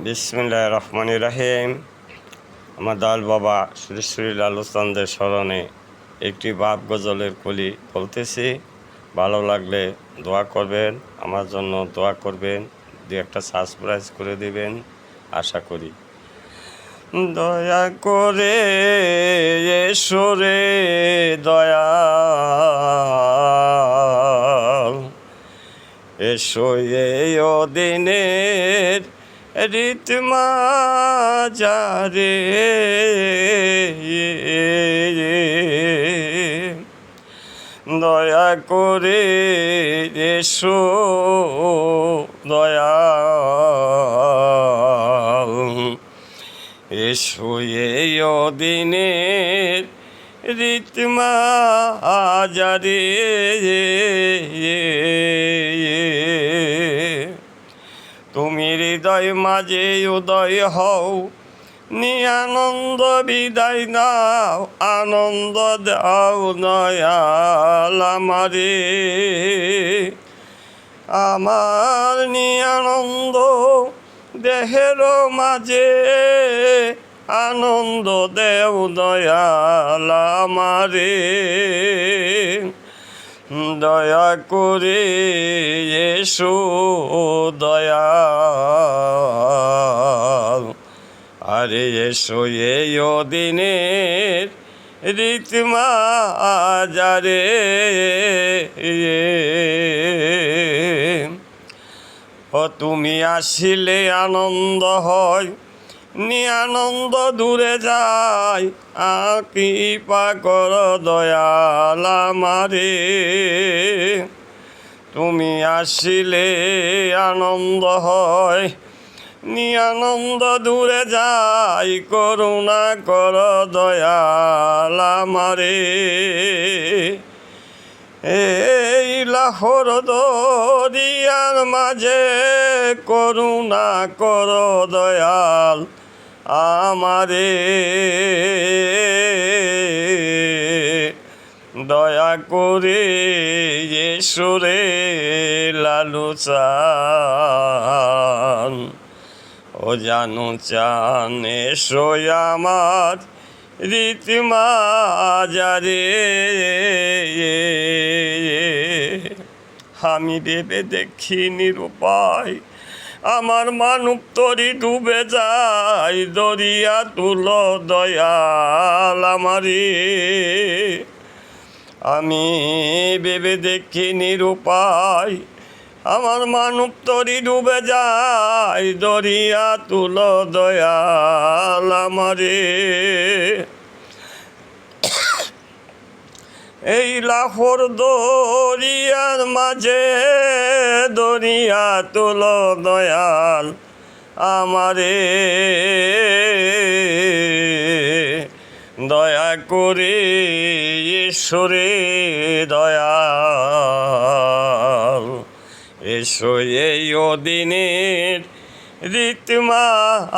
বিসমিল্লাহির রহমানির রহিম। আমার দয়াল বাবা শ্রী শ্রী লালু চাঁদের স্মরণে একটি বাপ গজলের কলি বলতেছি। ভালো লাগলে দোয়া করবেন, আমার জন্য দোয়া করবেন, দু একটা সাবস্ক্রাইব করে দিবেন আশা করি। দয়া করে এসো রে দয়াল, এসো এই দিনের রীতিমাজারে, দয়া করে এসো দয়াল, এসো এই দিনের রীতিমাজারে। তুমি হৃদয় মাঝে উদয় হও, নিয়ানন্দ বিদায় নাও, আনন্দ দাও দয়াল আমারে। আমার নিয়ানন্দ দেহের মাঝে, আনন্দ দেও দয়াল আমারে। দয়া করে এসো দয়াল, আরে এসো এই দিনের রীতিমাজারে। ও তুমি আসিলে আনন্দ হয়, নিয়ানন্দ দূরে যায়, কৃপা কর দয়াল আমারে। তুমি আসিলে আনন্দ হয়, নিয়ানন্দ দূরে যায়, করুণা কর দয়াল আমারে। এই লাহোর দরিয়ার মাঝে করুণা কর দয়াল আমারে। দয়া করে এসো রে লালু চান, ও জানু চান, এসো আমার রীতিমাজারে। আমি ভেবে দেখি নিরুপায়, আমার মানব তরি ডুবে যায়, দরিয়া তুলো দয়াল আমারে। আমি ভেবে দেখি নিরুপায়, আমার মানব তরি ডুবে যায়, দরিয়া তুলো দয়াল আমারে। এই লাহোর দরিয়ার মাঝে দরিয়া তুলো দয়াল আমারে। দয়া করে এসো রে দয়াল, এসো এই দিনের রীতিমাজারে।